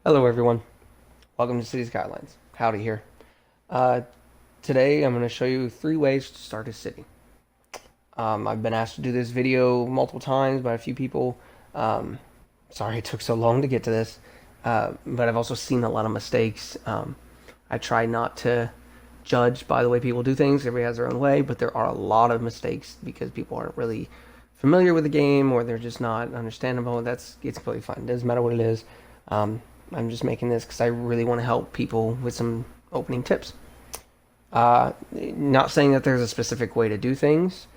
Hello everyone, welcome to Cities Skylines. Howdy here. Uh, Today I'm going to show you 3 ways to start a city. I've been asked to do this video multiple times by a few people. Um, Sorry it took so long to get to this, but I've also seen a lot of mistakes. I try not to judge by the way people do things. Everybody has their own way, but there are a lot of mistakes because people aren't really familiar with the game or they're just not understandable. It's completely fine. It doesn't matter what it is. Um, I'm just making this because I really want to help people with some opening tips. Not saying that there's a specific way to do things.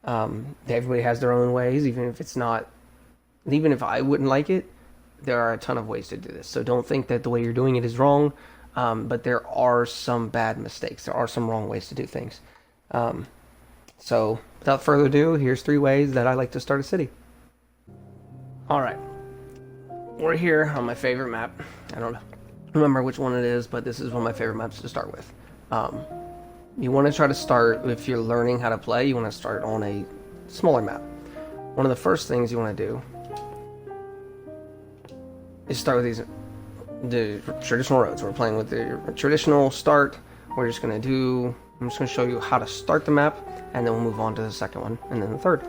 Everybody has their own ways, even if I wouldn't like it, there are a ton of ways to do this. So don't think that the way you're doing it is wrong, but there are some bad mistakes. There are some wrong ways to do things. So without further ado, here's 3 ways that I like to start a city. All right. We're here on my favorite map. I don't remember which one it is, but this is one of my favorite maps to start with. You want to try to start, if you're learning how to play, you want to start on a smaller map. One of the first things you want to do is start with the traditional roads. We're playing with the traditional start. I'm just going to show you how to start the map, and then we'll move on to the second one, and then the third.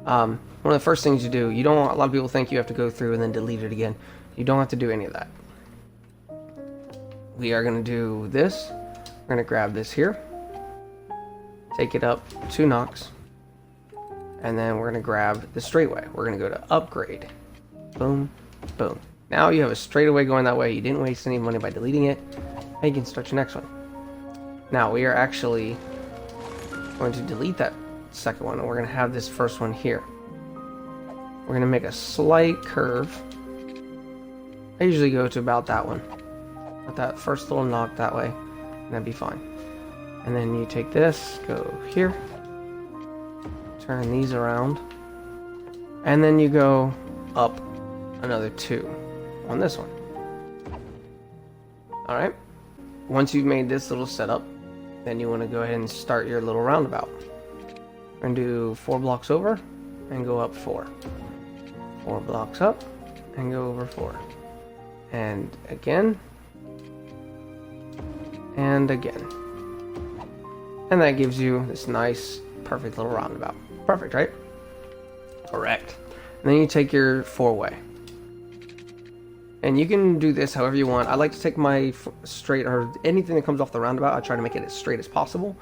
One of the first things you do, a lot of people think you have to go through and then delete it again. You don't have to do any of that. We are going to do this. We're going to grab this here, take it up 2 knocks, and then we're going to grab the straightaway. We're going to go to upgrade. Boom, boom. Now you have a straightaway going that way. You didn't waste any money by deleting it. And you can start your next one. Now we are actually going to delete that second one, and we're going to have this first one here. We're going to make a slight curve. I usually go to about that one. About that first little knock that way, and that'd be fine. And then you take this, go here, turn these around, and then you go up another 2 on this one. Alright, once you've made this little setup, then you want to go ahead and start your little roundabout. We're going to do 4 blocks over and go up 4. 4 blocks up and go over 4. And again. And again. And that gives you this nice, perfect little roundabout. Perfect, right? Correct. And then you take your 4-way. And you can do this however you want. I like to take my straight, or anything that comes off the roundabout, I try to make it as straight as possible,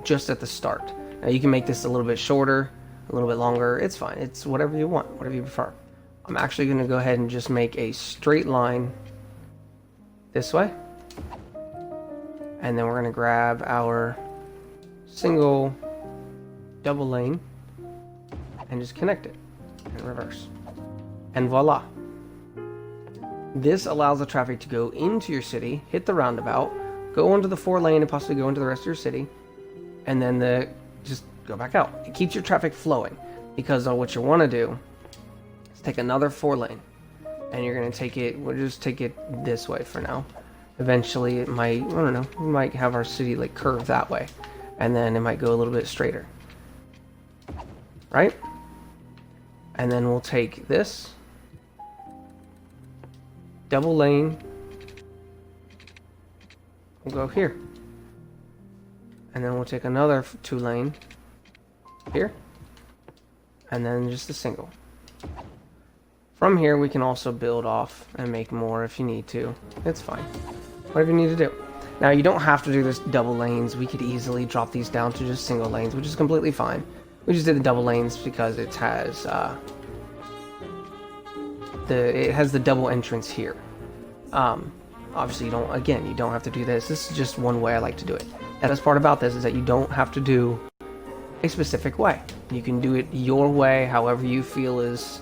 just at the start. Now you can make this a little bit shorter, a little bit longer. It's fine. It's whatever you want, whatever you prefer. I'm actually going to go ahead and just make a straight line this way. And then we're going to grab our single double lane and just connect it in reverse. And voila. This allows the traffic to go into your city, hit the roundabout, go onto the 4-lane and possibly go into the rest of your city, and then just go back out. It keeps your traffic flowing, because what you want to do is take another 4-lane, and you're going to take it, we'll just take it this way for now. Eventually it might, I don't know, we might have our city like curve that way, and then it might go a little bit straighter. Right? And then we'll take this double lane, we'll go here, and then we'll take another 2-lane here, and then just a single. From here we can also build off and make more if you need to. It's fine, whatever you need to do. Now you don't have to do this double lanes. We could easily drop these down to just single lanes, which is completely fine. We just did the double lanes because it has the double entrance here. Obviously you don't have to do this. This is just one way I like to do it. The best part about this is that you don't have to do a specific way. You can do it your way, however you feel is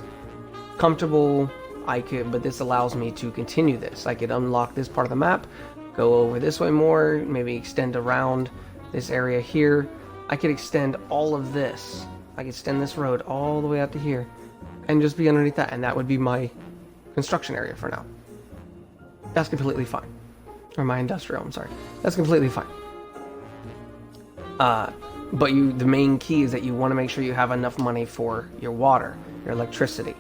comfortable. But this allows me to continue this. I could unlock this part of the map, go over this way more, maybe extend around this area here. I could extend all of this. I could extend this road all the way out to here and just be underneath that, and that would be my construction area for now. That's completely fine. Or my industrial, I'm sorry. That's completely fine. But the main key is that you want to make sure you have enough money for your water, your electricity.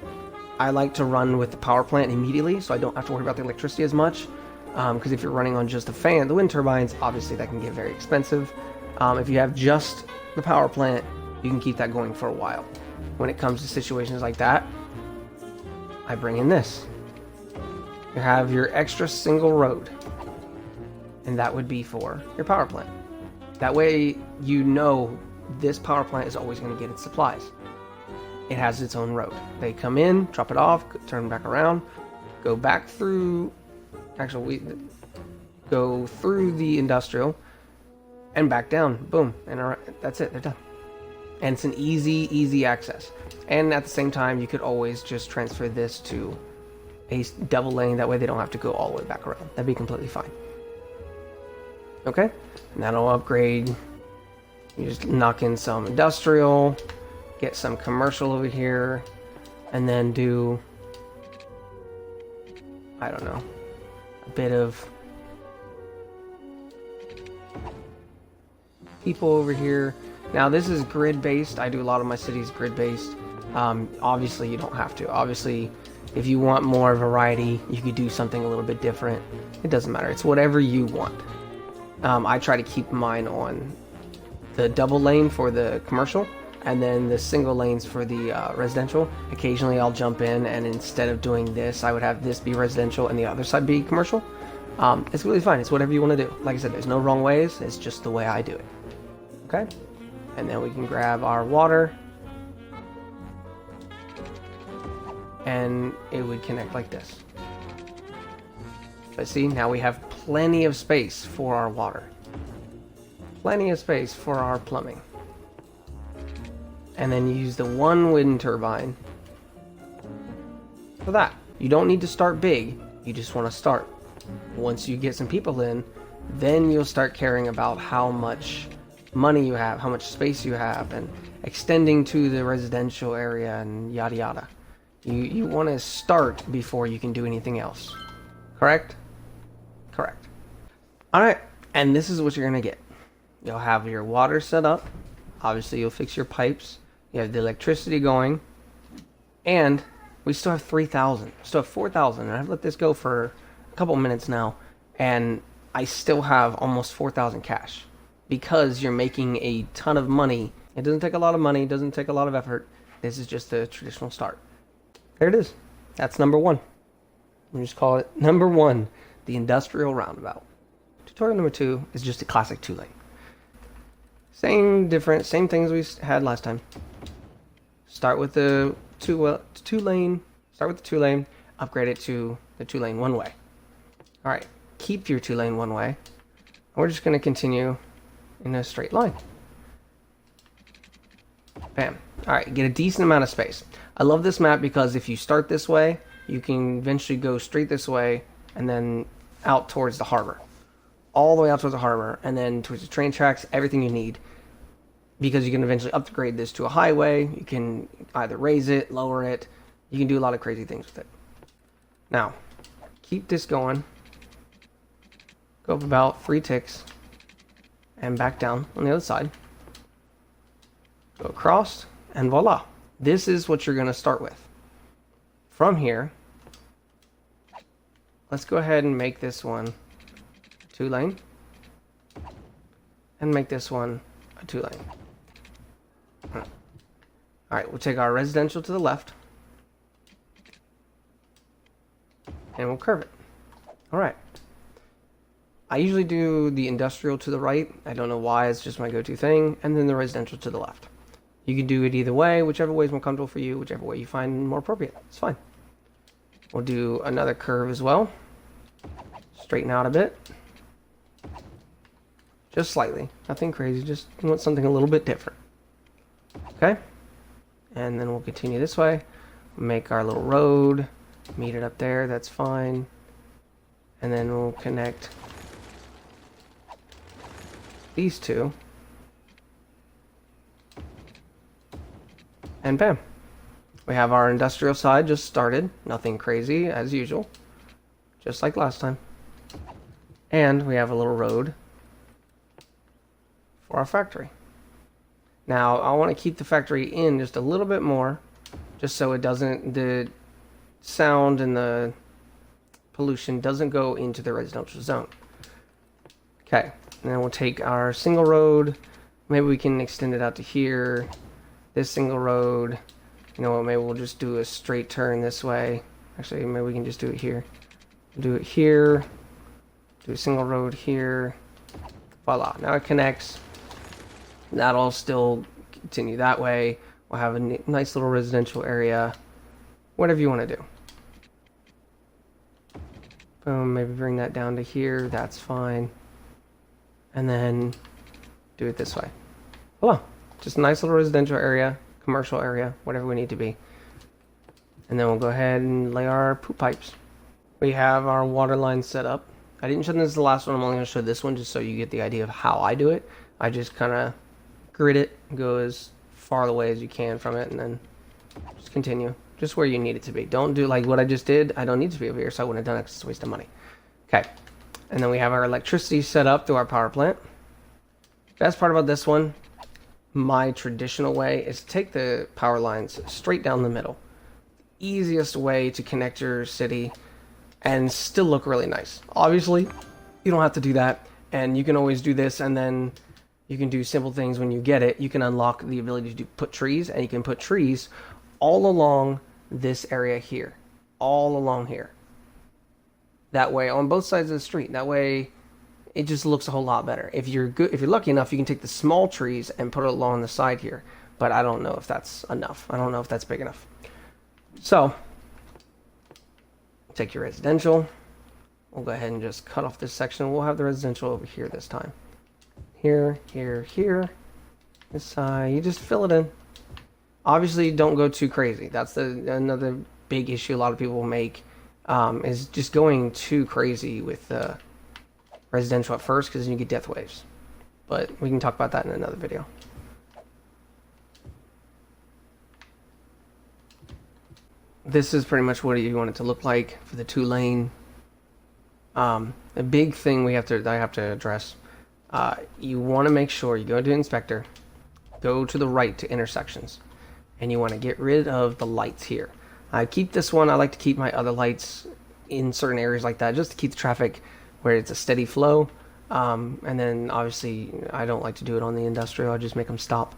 I like to run with the power plant immediately, so I don't have to worry about the electricity as much. Because if you're running on just a fan, the wind turbines, obviously that can get very expensive. If you have just the power plant, you can keep that going for a while. When it comes to situations like that, I bring in this. You have your extra single road, and that would be for your power plant. That way, you know this power plant is always going to get its supplies. It has its own road. They come in, drop it off, turn back around, go back through. Actually, we go through the industrial and back down. Boom, and that's it. They're done. And it's an easy access. And at the same time, you could always just transfer this to a double lane. That way, they don't have to go all the way back around. That'd be completely fine. Okay, and that'll upgrade. You just knock in some industrial, get some commercial over here, and then do, I don't know, a bit of people over here. Now this is grid based. I do a lot of my cities grid based. Obviously you don't have to. Obviously, if you want more variety, you could do something a little bit different. It doesn't matter. It's whatever you want. I try to keep mine on the double lane for the commercial, and then the single lanes for the residential. Occasionally I'll jump in, and instead of doing this, I would have this be residential and the other side be commercial. It's really fine. It's whatever you want to do. Like I said, there's no wrong ways. It's just the way I do it. Okay? And then we can grab our water, and it would connect like this. But see, now we have plenty of space for our water. Plenty of space for our plumbing. And then you use the one wind turbine for that. You don't need to start big. You just want to start. Once you get some people in, then you'll start caring about how much money you have, how much space you have, and extending to the residential area and yada yada. You want to start before you can do anything else. Correct? Correct. Alright, and this is what you're going to get. You'll have your water set up. Obviously, you'll fix your pipes. You have the electricity going. And we still have 3,000. We still have 4,000. And I've let this go for a couple minutes now. And I still have almost 4,000 cash. Because you're making a ton of money. It doesn't take a lot of money. It doesn't take a lot of effort. This is just the traditional start. There it is. That's number one. We just call it number one, the industrial roundabout. Tutorial number 2 is just a classic 2-lane. Same things we had last time. Start with the two lane. Start with the 2-lane. Upgrade it to the 2-lane 1-way. All right. Keep your 2-lane 1-way. We're just going to continue in a straight line. Bam. All right. Get a decent amount of space. I love this map because if you start this way, you can eventually go straight this way and then out towards the harbor. All the way out towards the harbor and then towards the train tracks, everything you need. Because you can eventually upgrade this to a highway. You can either raise it, lower it. You can do a lot of crazy things with it. Now, keep this going. Go up about 3 ticks. And back down on the other side. Go across, and voila. This is what you're going to start with. From here, let's go ahead and make this one 2-lane. And make this one a 2-lane. Alright, we'll take our residential to the left. And we'll curve it. Alright. I usually do the industrial to the right. I don't know why, it's just my go-to thing. And then the residential to the left. You can do it either way, whichever way is more comfortable for you, whichever way you find more appropriate. It's fine. We'll do another curve as well. Straighten out a bit. Just slightly. Nothing crazy, just want something a little bit different. Okay? And then we'll continue this way. Make our little road. Meet it up there, that's fine. And then we'll connect these two. And bam. We have our industrial side just started. Nothing crazy, as usual. Just like last time. And we have a little road for our factory. Now, I want to keep the factory in just a little bit more, just so it doesn't, the sound and the pollution doesn't go into the residential zone. Okay, and then we'll take our single road. Maybe we can extend it out to here. This single road. You know what, maybe we'll just do a straight turn this way. Actually, maybe we can just do it here. Do it here. Do a single road here. Voila, now it connects. That'll still continue that way. We'll have a nice little residential area. Whatever you want to do. Boom, maybe bring that down to here. That's fine. And then do it this way. Voila, just a nice little residential area, commercial area, whatever we need to be. And then we'll go ahead and lay our poop pipes. We have our water line set up. I didn't show this the last one. I'm only going to show this one just so you get the idea of how I do it. I just kind of grid it, go as far away as you can from it, and then just continue. Just where you need it to be. Don't do like what I just did. I don't need to be over here, so I wouldn't have done it because it's a waste of money. Okay. And then we have our electricity set up through our power plant. Best part about this one, my traditional way, is to take the power lines straight down the middle. Easiest way to connect your city and still look really nice. Obviously, you don't have to do that, and you can always do this, and then you can do simple things when you get it. You can unlock the ability to put trees, and you can put trees all along this area here. All along here. That way, on both sides of the street. That way, it just looks a whole lot better. If you're lucky enough, you can take the small trees and put it along the side here. But I don't know if that's enough. I don't know if that's big enough. So, take your residential. We'll go ahead and just cut off this section. We'll have the residential over here this time. Here, here, here. This side. You just fill it in. Obviously, don't go too crazy. That's another big issue a lot of people make, is just going too crazy with residential at first, because then you get death waves. But we can talk about that in another video. This is pretty much what you want it to look like for the 2-lane. A big thing I have to address. You want to make sure you go to inspector, go to the right to intersections, and you want to get rid of the lights here. I keep this one. I like to keep my other lights in certain areas like that, just to keep the traffic where it's a steady flow. And then obviously I don't like to do it on the industrial. I just make them stop.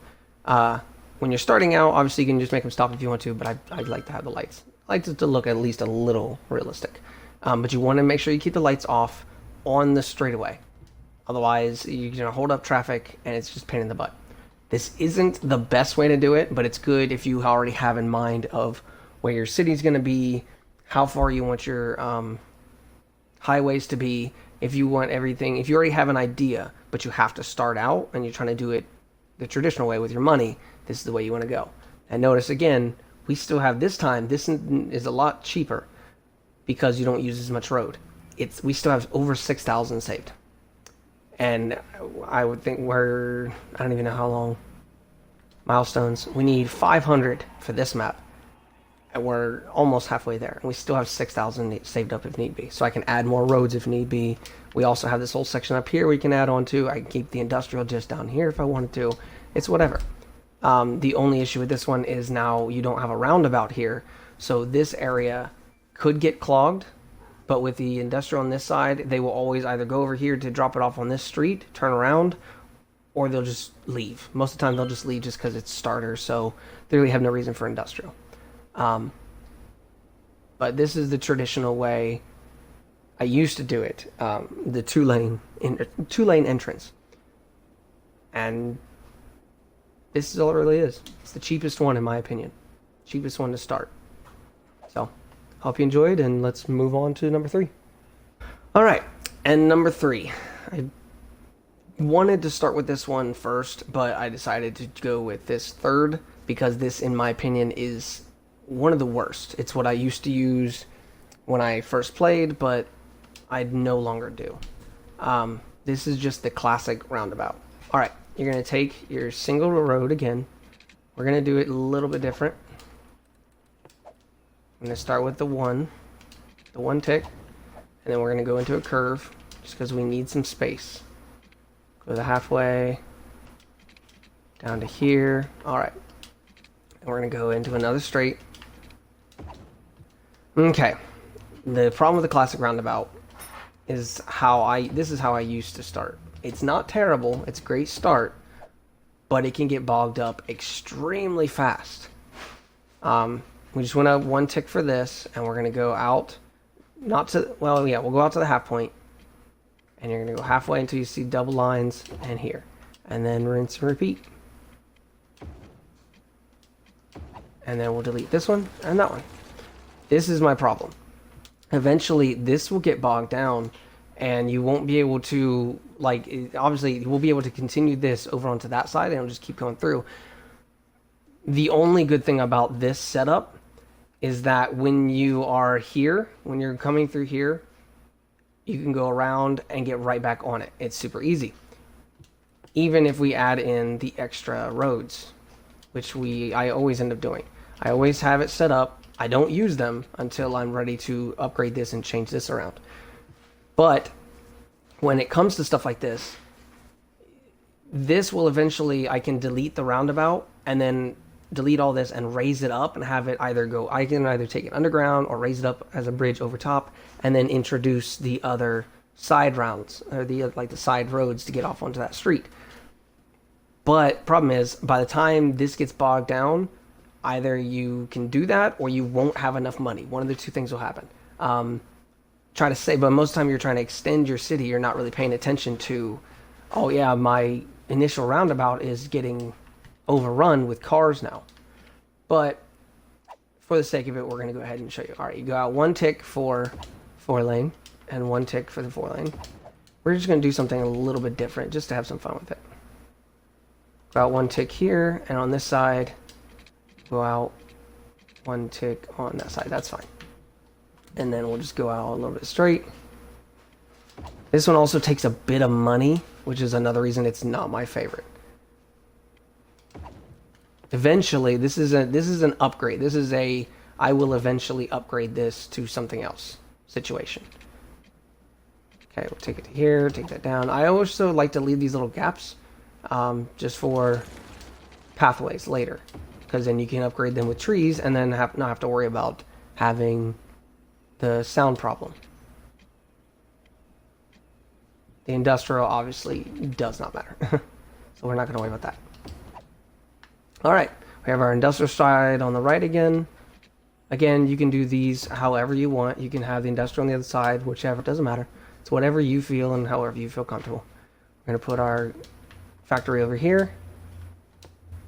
When you're starting out, obviously you can just make them stop if you want to, but I'd like to have the lights. I like it to look at least a little realistic. But you want to make sure you keep the lights off on the straightaway. Otherwise, you're going to hold up traffic, and it's just a pain in the butt. This isn't the best way to do it, but it's good if you already have in mind of where your city's going to be, how far you want your highways to be. If you want everything, if you already have an idea, but you have to start out and you're trying to do it the traditional way with your money, this is the way you want to go. And notice again, we still have this time, this is a lot cheaper because you don't use as much road. We still have over 6,000 saved. And I would think I don't even know how long, milestones. We need 500 for this map. And we're almost halfway there. And we still have 6,000 saved up if need be. So I can add more roads if need be. We also have this whole section up here we can add on to. I can keep the industrial just down here if I wanted to. It's whatever. The only issue with this one is now you don't have a roundabout here. So this area could get clogged. But with the industrial on this side, they will always either go over here to drop it off on this street, turn around, or they'll just leave. Most of the time they'll just leave just because it's starter, so they really have no reason for industrial. But this is the traditional way I used to do it, the two-lane entrance. And this is all it really is. It's the cheapest one in my opinion. Cheapest one to start. So, hope you enjoyed, and let's move on to number 3. Alright, and number 3. I wanted to start with this one first, but I decided to go with this third, because this, in my opinion, is one of the worst. It's what I used to use when I first played, but I no longer do. This is just the classic roundabout. Alright, you're going to take your single road again. We're going to do it a little bit different. I'm going to start with the one tick, and then we're going to go into a curve, just because we need some space. Go the halfway, down to here. Alright, and we're going to go into another straight. Okay. The problem with the classic roundabout is this is how I used to start. It's not terrible. It's a great start, but it can get bogged up extremely fast. We just went up one tick for this, and we're going to go out, not to, well, yeah, we'll go out to the half point, and you're going to go halfway until you see double lines, and here. And then rinse and repeat. And then we'll delete this one and that one. This is my problem. Eventually, this will get bogged down, and you won't be able to, like, obviously, you will be able to continue this over onto that side, and it'll just keep going through. The only good thing about this setup is that when you are here, when you're coming through here, you can go around and get right back on it. It's super easy. Even if we add in the extra roads, which I always end up doing. I always have it set up. I don't use them until I'm ready to upgrade this and change this around. But when it comes to stuff like this will eventually, I can delete the roundabout and then delete all this and raise it up and have it either go, I can either take it underground or raise it up as a bridge over top and then introduce the other side rounds or the side roads to get off onto that street. But problem is, by the time this gets bogged down, either you can do that or you won't have enough money. One of the two things will happen. Try to say, but most of the time you're trying to extend your city, you're not really paying attention to, oh yeah, my initial roundabout is getting overrun with cars now. But for the sake of it, we're going to go ahead and show you. All right, you go out one tick for 4-lane and one tick for the 4-lane. We're just going to do something a little bit different just to have some fun with it. Go out one tick here, and on this side, go out one tick on that side. That's fine. And then we'll just go out a little bit straight. This one also takes a bit of money, which is another reason it's not my favorite. Eventually, this is an upgrade. This is I will eventually upgrade this to something else situation. Okay, we'll take it to here, take that down. I also like to leave these little gaps just for pathways later, because then you can upgrade them with trees and then not have to worry about having the sound problem. The industrial obviously does not matter, so we're not going to worry about that. All right, we have our industrial side on the right again. Again, you can do these however you want. You can have the industrial on the other side, whichever, it doesn't matter. It's whatever you feel and however you feel comfortable. We're going to put our factory over here.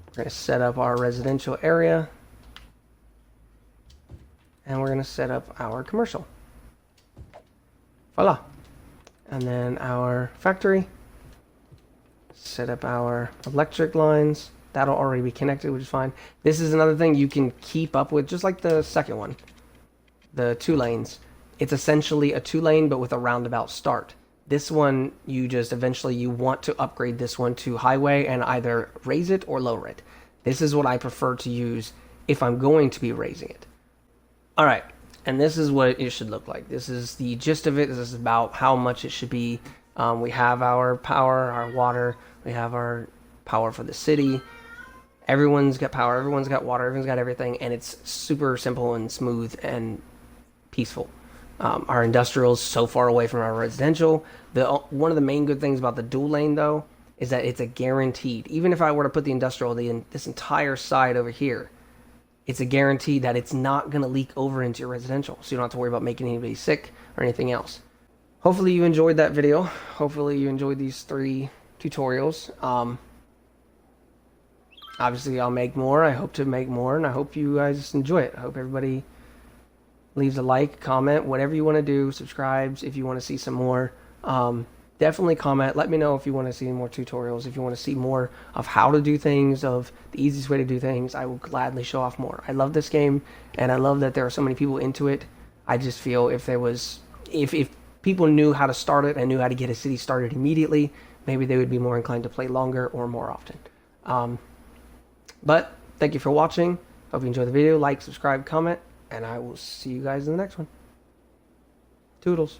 We're going to set up our residential area. And we're going to set up our commercial. Voila. And then our factory. Set up our electric lines. That'll already be connected, which is fine. This is another thing you can keep up with, just like the second one. The 2 lanes. It's essentially a 2-lane, but with a roundabout start. This one, you just eventually, you want to upgrade this one to highway and either raise it or lower it. This is what I prefer to use if I'm going to be raising it. All right, and this is what it should look like. This is the gist of it. This is about how much it should be. We have our power, our water. We have our power for the city. Everyone's got power. Everyone's got water. Everyone's got everything, and it's super simple and smooth and peaceful. Our industrial is so far away from our residential. One of the main good things about the dual lane, though, is that it's a guaranteed. Even if I were to put the industrial, this entire side over here, it's a guarantee that it's not going to leak over into your residential. So you don't have to worry about making anybody sick or anything else. Hopefully you enjoyed that video. Hopefully you enjoyed these 3 tutorials. Obviously I'll make more. I hope to make more, and I hope you guys enjoy it. I hope everybody leaves a like, comment, whatever you want to do, subscribes if you want to see some more. Definitely comment. Let me know if you want to see more tutorials, if you want to see more of how to do things, of the easiest way to do things. I will gladly show off more. I love this game, and I love that there are so many people into it. I just feel if people knew how to start it and knew how to get a city started immediately, maybe they would be more inclined to play longer or more often. But thank you for watching. Hope you enjoyed the video. Like, subscribe, comment, and I will see you guys in the next one. Toodles.